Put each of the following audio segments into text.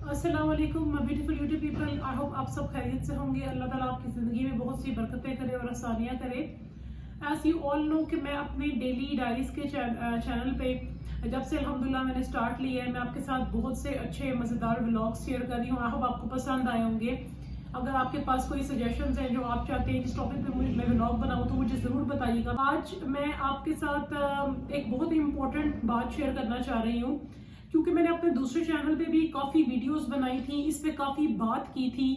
अस्सलाम वालेकुम my beautiful YouTube people. I hope आप सब खैरियत से होंगे। अल्लाह ताला आपकी ज़िंदगी में बहुत सी बरकतें करे और आसानियाँ करे। एज यू ऑल नो कि मैं अपने डेली डायरीज के चैनल पे जब से अल्हम्दुलिल्लाह मैंने स्टार्ट लिया है, मैं आपके साथ बहुत से अच्छे मज़ेदार व्लॉग्स शेयर कर रही हूँ। आई होप आपको पसंद आए होंगे। अगर आपके पास कोई सजेशंस हैं जो आप चाहते हैं जिस टॉपिक पे मैं व्लॉग बनाऊँ तो मुझे ज़रूर बताइएगा। आज मैं आपके साथ एक बहुत ही इम्पोर्टेंट बात शेयर करना चाह रही हूँ, क्योंकि मैंने अपने दूसरे चैनल पे भी काफ़ी वीडियोस बनाई थी, इस पे काफ़ी बात की थी।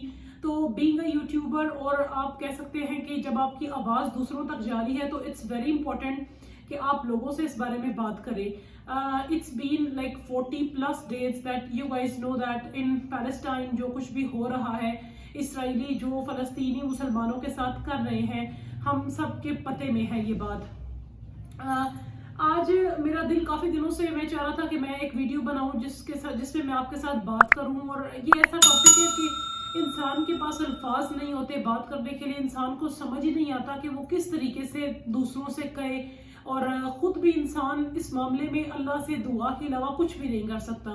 तो बीइंग अ यूट्यूबर, और आप कह सकते हैं कि जब आपकी आवाज़ दूसरों तक जा रही है तो इट्स वेरी इंपॉर्टेंट कि आप लोगों से इस बारे में बात करें। It's been like 40+ days that you guys know that in Palestine जो कुछ भी हो रहा है, इसराइली जो फ़लस्तीनी मुसलमानों के साथ कर रहे हैं, हम सब के पते में है ये बात। आज मेरा दिल काफ़ी दिनों से मैं चाह रहा था कि मैं एक वीडियो बनाऊं जिसमें मैं आपके साथ बात करूं। और ये ऐसा टॉपिक है कि इंसान के पास अल्फाज नहीं होते बात करने के लिए, इंसान को समझ ही नहीं आता कि वो किस तरीके से दूसरों से कहे, और ख़ुद भी इंसान इस मामले में अल्लाह से दुआ के अलावा कुछ भी नहीं कर सकता।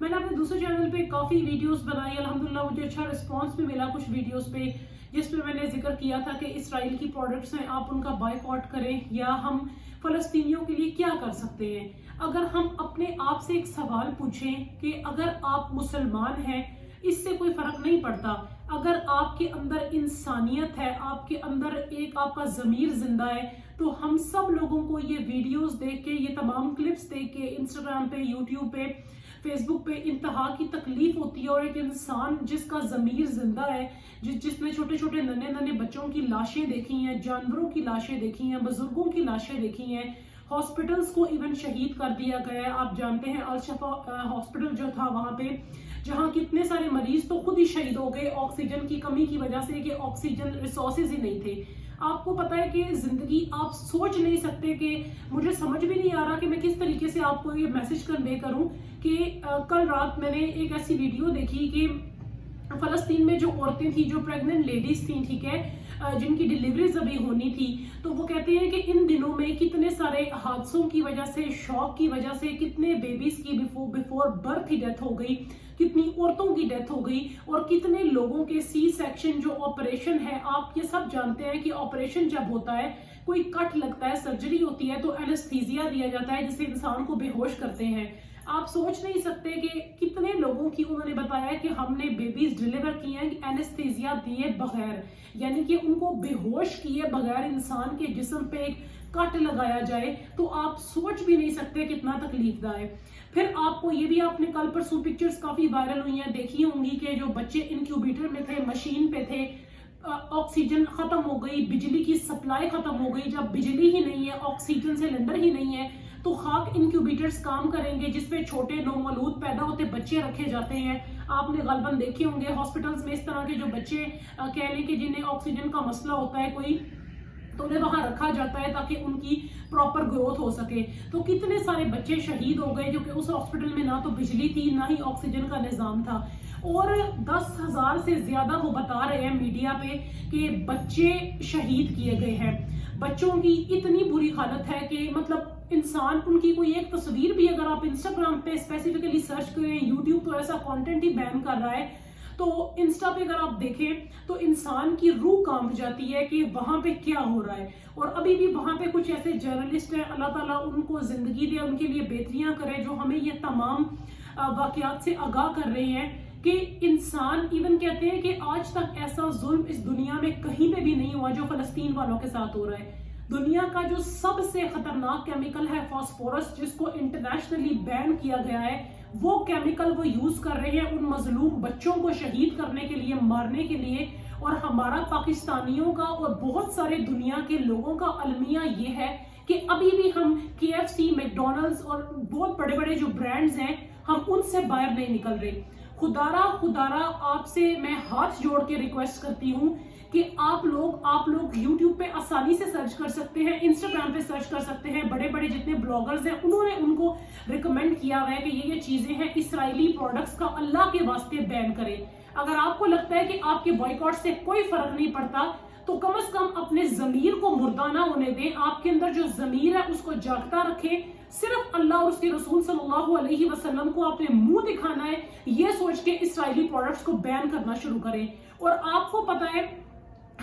मैंने अपने दूसरे चैनल पे काफ़ी वीडियोस बनाई, अल्हम्दुलिल्लाह मुझे अच्छा रिस्पांस भी मिला कुछ वीडियोस पे, जिसमें मैंने जिक्र किया था कि इसराइल की प्रोडक्ट्स हैं, आप उनका बायकॉट करें, या हम फ़लस्तीनियों के लिए क्या कर सकते हैं। अगर हम अपने आप से एक सवाल पूछें कि अगर आप मुसलमान हैं, इससे कोई फ़र्क नहीं पड़ता, अगर आपके अंदर इंसानियत है, आपके अंदर एक आपका ज़मीर जिंदा है, तो हम सब लोगों को ये वीडियोस देख के, ये तमाम क्लिप्स देख के, इंस्टाग्राम पे, यूट्यूब पे, फेसबुक पे इंतहा की तकलीफ होती है। और एक इंसान जिसका ज़मीर जिंदा है, जिसने छोटे छोटे नन्हे नन्हे बच्चों की लाशें देखी हैं, जानवरों की लाशें देखी हैं, बुजुर्गों की लाशें देखी हैं, हॉस्पिटल्स को इवन शहीद कर दिया गया है। आप जानते हैं अल शफा हॉस्पिटल जो था वहाँ पे, जहाँ कितने सारे मरीज तो खुद ही शहीद हो गए ऑक्सीजन की कमी की वजह से, कि ऑक्सीजन रिसोर्सेज ही नहीं थे। आपको पता है कि जिंदगी आप सोच नहीं सकते, कि मुझे समझ भी नहीं आ रहा कि मैं किस तरीके से आपको ये मैसेज कन्वे करूं कि कल रात मैंने एक ऐसी वीडियो देखी कि फलस्तीन में जो औरतें थी, जो प्रेग्नेंट लेडीज थी, ठीक है, जिनकी डिलीवरीज अभी होनी थी, तो वो कहते हैं कि इन दिनों में कितने सारे हादसों की वजह से, शॉक की वजह से, कितने बेबीज की बिफोर बर्थ ही डेथ हो गई, कितनी औरतों की डेथ हो गई, और कितने लोगों के सी सेक्शन जो ऑपरेशन है। आप ये सब जानते हैं कि ऑपरेशन जब होता है, कोई कट लगता है, सर्जरी होती है, तो एनेस्थीसिया दिया जाता है जिससे इंसान को बेहोश करते हैं। आप सोच नहीं सकते कि कितने लोगों की, उन्होंने बताया कि हमने बेबीज डिलीवर किए हैं एनेस्थीसिया दिए बगैर, यानी कि उनको बेहोश किए बगैर इंसान के जिस्म पे एक कट लगाया जाए, तो आप सोच भी नहीं सकते कितना तकलीफदायक। फिर आपको ये भी, आपने कल परसों पिक्चर्स काफी वायरल हुई हैं, देखी होंगी कि जो बच्चे इंक्यूबेटर में थे, मशीन पे थे, ऑक्सीजन खत्म हो गई, बिजली की सप्लाई खत्म हो गई। जब बिजली ही नहीं है, ऑक्सीजन सिलेंडर ही नहीं है, तो खाक इंक्यूबेटर्स काम करेंगे जिसपे छोटे नौमौलूद पैदा होते बच्चे रखे जाते हैं। आपने गलबन देखे होंगे हॉस्पिटल्स में इस तरह के जो बच्चे कह लें कि जिन्हें ऑक्सीजन का मसला होता है कोई, तो उन्हें वहां रखा जाता है ताकि उनकी प्रॉपर ग्रोथ हो सके। तो कितने सारे बच्चे शहीद हो गए, क्योंकि उस हॉस्पिटल में ना तो बिजली थी, ना ही ऑक्सीजन का निजाम था। और 10,000 से ज्यादा वो बता रहे हैं मीडिया पे कि बच्चे शहीद किए गए हैं। बच्चों की इतनी बुरी हालत है कि मतलब इंसान, उनकी कोई एक तस्वीर भी अगर आप इंस्टाग्राम पे स्पेसिफिकली सर्च करें, यूट्यूब तो ऐसा कंटेंट ही बैन कर रहा है, तो इंस्टा पे अगर आप देखें तो इंसान की रूह कांप जाती है कि वहां पे क्या हो रहा है। और अभी भी वहां पे कुछ ऐसे जर्नलिस्ट हैं, अल्लाह ताला उनको जिंदगी दे, उनके लिए बेहतरियां करे, जो हमें ये तमाम वाकयात से आगाह कर रहे हैं कि इंसान, इवन कहते हैं कि आज तक ऐसा जुल्म इस दुनिया में कहीं पे भी नहीं हुआ जो फलस्तीन वालों के साथ हो रहा है। दुनिया का जो सबसे खतरनाक केमिकल है फास्फोरस, जिसको इंटरनेशनली बैन किया गया है, वो केमिकल वो यूज कर रहे हैं उन मजलूम बच्चों को शहीद करने के लिए, मारने के लिए। और हमारा पाकिस्तानियों का और बहुत सारे दुनिया के लोगों का अलमिया ये है कि अभी भी हम KFC, मैकडॉनल्ड्स और बहुत बड़े बड़े जो ब्रांड्स हैं, हम उनसे बाहर नहीं निकल रहे। खुदारा आपसे मैं हाथ जोड़ के रिक्वेस्ट करती हूँ कि आप लोग YouTube पे आसानी से सर्च कर सकते हैं, इंस्टाग्राम पे सर्च कर सकते हैं। बड़े बड़े जितने ब्लॉगर्स हैं, उन्होंने उनको रिकमेंड किया हुआ है कि ये चीजें हैं, इसराइली प्रोडक्ट्स का अल्लाह के वास्ते बैन करें। अगर आपको लगता है कि आपके बॉयकॉट से कोई फर्क नहीं पड़ता, तो कम से कम अपने जमीर को मुर्दा ना होने दें। आपके अंदर जो जमीर है उसको जागता रखें, صرف اللہ اور اس کے رسول صلی اللہ علیہ وسلم کو آپ نے منہ دکھانا ہے، یہ سوچ کے اسرائیلی پروڈکٹس کو بین کرنا شروع کریں۔ اور آپ کو پتا ہے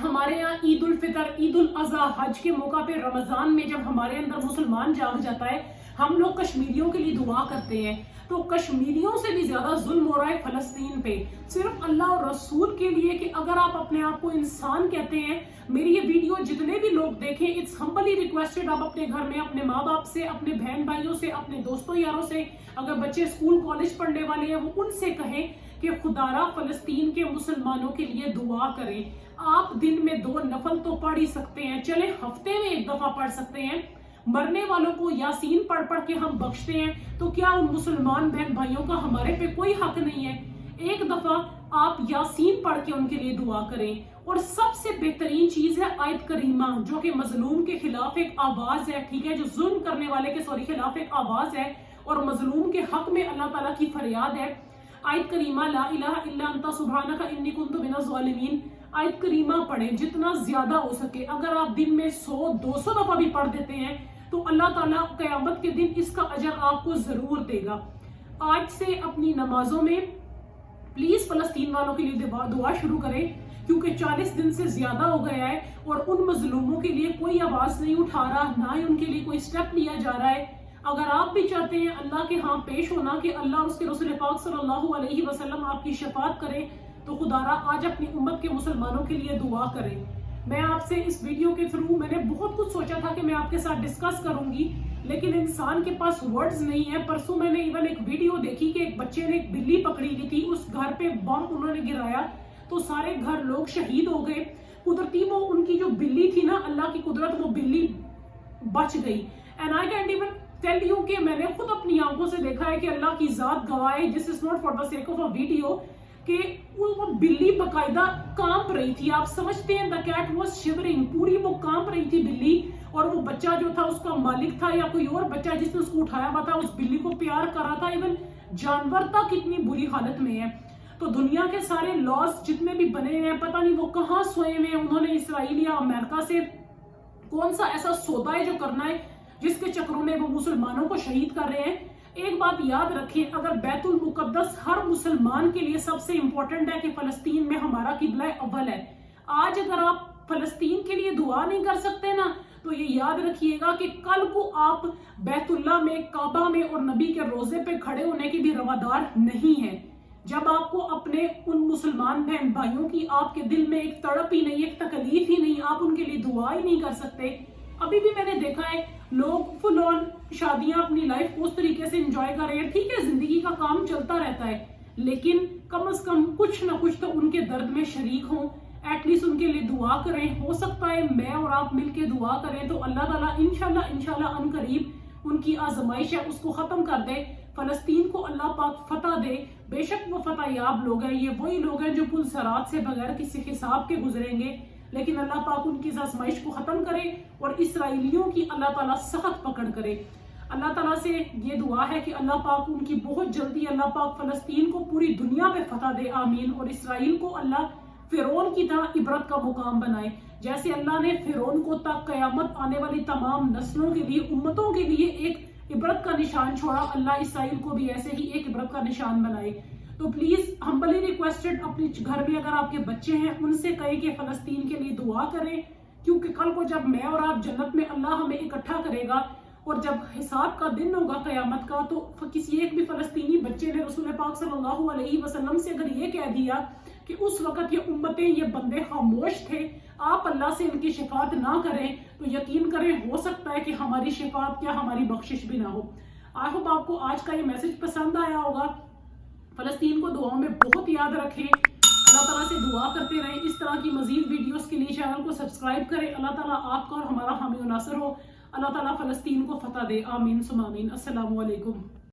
ہمارے یہاں عید الفطر، عید الاضحیٰ، حج کے موقع پہ، رمضان میں جب ہمارے اندر مسلمان جاگ جاتا ہے، ہم لوگ کشمیریوں کے لیے دعا کرتے ہیں۔ تو کشمیریوں سے بھی زیادہ ظلم ہو رہا ہے فلسطین پہ، صرف اللہ اور رسول کے لیے کہ اگر آپ اپنے آپ کو انسان کہتے ہیں، میری یہ ویڈیو جتنے بھی لوگ دیکھیں، اٹس ہمبلی ریکویسٹڈ، آپ اپنے گھر میں اپنے ماں باپ سے، اپنے بہن بھائیوں سے، اپنے دوستوں یاروں سے، اگر بچے اسکول کالج پڑھنے والے ہیں وہ ان سے کہیں کہ خدارا فلسطین کے مسلمانوں کے لیے دعا کریں۔ آپ دن میں 2 نفل تو پڑھ ہی سکتے ہیں، چلے ہفتے میں 1 دفعہ پڑھ سکتے ہیں۔ مرنے والوں کو یاسین پڑھ پڑھ کے ہم بخشتے ہیں، تو کیا ان مسلمان بہن بھائیوں کا ہمارے پہ کوئی حق نہیں ہے؟ 1 دفعہ آپ یاسین پڑھ کے ان کے لیے دعا کریں۔ اور سب سے بہترین چیز ہے آیت کریمہ، جو کہ مظلوم کے خلاف ایک آواز ہے، ٹھیک ہے، جو ظلم کرنے والے کے خلاف ایک آواز ہے اور مظلوم کے حق میں اللہ تعالیٰ کی فریاد ہے۔ آیت کریمہ لا الہ الا انت سبحانک انی کنت من الظالمین، آیت کریمہ پڑھیں جتنا زیادہ ہو سکے۔ اگر آپ دن میں 100-200 دفعہ بھی پڑھ دیتے ہیں تو اللہ تعالیٰ قیامت کے دن اس کا اجر آپ کو ضرور دے گا۔ آج سے اپنی نمازوں میں پلیز فلسطین والوں کے لیے دعا شروع کریں، کیونکہ 40 دن سے زیادہ ہو گیا ہے اور ان مظلوموں کے لیے کوئی آواز نہیں اٹھا رہا، نہ ہی ان کے لیے کوئی سٹیپ لیا جا رہا ہے۔ اگر آپ بھی چاہتے ہیں اللہ کے ہاں پیش ہونا کہ اللہ اور اس کے رسول پاک صلی اللہ علیہ وسلم آپ کی شفاعت کرے، تو خدارا آج اپنی امت کے مسلمانوں کے لیے دعا کریں۔ میں آپ سے اس ویڈیو کے تھرو، میں نے بہت کچھ سوچا تھا کہ میں آپ کے ساتھ ڈسکس کروں گی، لیکن انسان کے پاس ورڈز نہیں ہے۔ پرسوں میں نے ایون ایک ویڈیو دیکھی کہ ایک بچے نے ایک بلی پکڑی ہوئی تھی، اس گھر پہ بم انہوں نے گرایا تو سارے گھر لوگ شہید ہو گئے۔ قدرتی وہ ان کی جو بلی تھی نا، اللہ کی قدرت، وہ بلی بچ گئی۔ And I can't even tell you کہ میں نے خود اپنی آنکھوں سے دیکھا ہے کہ اللہ کی ذات گواہ ہے، this is not for the sake of a video, کہ وہ بلی باقاعدہ کانپ رہی تھی۔ آپ سمجھتے ہیں the cat was shivering، پوری وہ کانپ رہی تھی بلی، اور وہ بچہ جو تھا اس کا مالک تھا یا کوئی اور بچہ جس نے اس کو اٹھایا ہوا تھا، اس بلی کو پیار کر رہا تھا۔ ایون جانور تک اتنی بری حالت میں ہے۔ تو دنیا کے سارے لاس جتنے بھی بنے ہیں، پتہ نہیں وہ کہاں سوئے ہوئے ہیں، انہوں نے اسرائیل یا امریکہ سے کون سا ایسا سودا ہے جو کرنا ہے جس کے چکروں میں وہ مسلمانوں کو شہید کر رہے ہیں۔ ایک بات یاد رکھیں، اگر بیت المقدس ہر مسلمان کے لیے سب سے امپورٹنٹ ہے کہ فلسطین میں ہمارا قبلہ اول ہے، آج اگر آپ فلسطین کے لیے دعا نہیں کر سکتے نا، تو یہ یاد رکھیے گا کہ کل کو آپ بیت اللہ میں، کعبہ میں اور نبی کے روزے پہ کھڑے ہونے کی بھی روادار نہیں ہیں۔ جب آپ کو اپنے ان مسلمان بہن بھائیوں کی آپ کے دل میں ایک تڑپ ہی نہیں، ایک تکلیف ہی نہیں، آپ ان کے لیے دعا ہی نہیں کر سکتے۔ ابھی بھی میں نے دیکھا ہے لوگ فل آن شادیاں اپنی لائف کو اس طریقے سے انجوائے کر رہے ہیں، ٹھیک ہے زندگی کا کام چلتا رہتا ہے، لیکن کم از کم کچھ نہ کچھ تو ان کے درد میں شریک ہوں، ایٹ لیسٹ ان کے لیے دعا کریں۔ ہو سکتا ہے میں اور آپ مل کے دعا کریں تو اللہ تعالیٰ انشاءاللہ ان قریب ان کی آزمائش ہے اس کو ختم کر دے، فلسطین کو اللہ پاک فتح دے۔ بے شک وہ فتح یاب لوگ ہیں، یہ وہی لوگ ہیں جو پل صراط سے بغیر کسی حساب کے گزریں گے، لیکن اللہ پاک ان کی آزمائش کو ختم کرے اور اسرائیلیوں کی اللہ تعالیٰ سخت پکڑ کرے۔ اللہ تعالیٰ سے یہ دعا ہے کہ اللہ پاک ان کی بہت جلدی، اللہ پاک فلسطین کو پوری دنیا پہ فتح دے، آمین، اور اسرائیل کو اللہ فرعون کی طرح عبرت کا مقام بنائے، جیسے اللہ نے فرعون کو تک قیامت آنے والی تمام نسلوں کے لیے، امتوں کے لیے ایک عبرت کا نشان چھوڑا، اللہ اسرائیل کو بھی ایسے ہی ایک عبرت کا نشان بنائے۔ تو پلیز ہمبلی ریکویسٹڈ، اپنے گھر میں اگر آپ کے بچے ہیں ان سے کہیں کہ فلسطین کے لیے دعا کریں، کیونکہ کل کو جب میں اور آپ جنت میں اللہ ہمیں اکٹھا کرے گا اور جب حساب کا دن ہوگا قیامت کا، تو کسی ایک بھی فلسطینی بچے نے رسول پاک صلی اللہ علیہ وسلم سے اگر یہ کہہ دیا کہ اس وقت یہ امتیں، یہ بندے خاموش تھے، آپ اللہ سے ان کی شفاعت نہ کریں، تو یقین کریں ہو سکتا ہے کہ ہماری شفاعت کیا ہماری بخشش بھی نہ ہو۔ آئی ہوپ آپ کو آج کا یہ میسج پسند آیا ہوگا۔ فلسطین کو دعاؤں میں بہت یاد رکھیں، اللہ تعالیٰ سے دعا کرتے رہیں۔ اس طرح کی مزید ویڈیوز کے لیے چینل کو سبسکرائب کریں۔ اللہ تعالیٰ آپ کا اور ہمارا حامی و ناصر ہو۔ اللہ تعالیٰ فلسطین کو فتح دے، آمین ثم آمین۔ السلام علیکم۔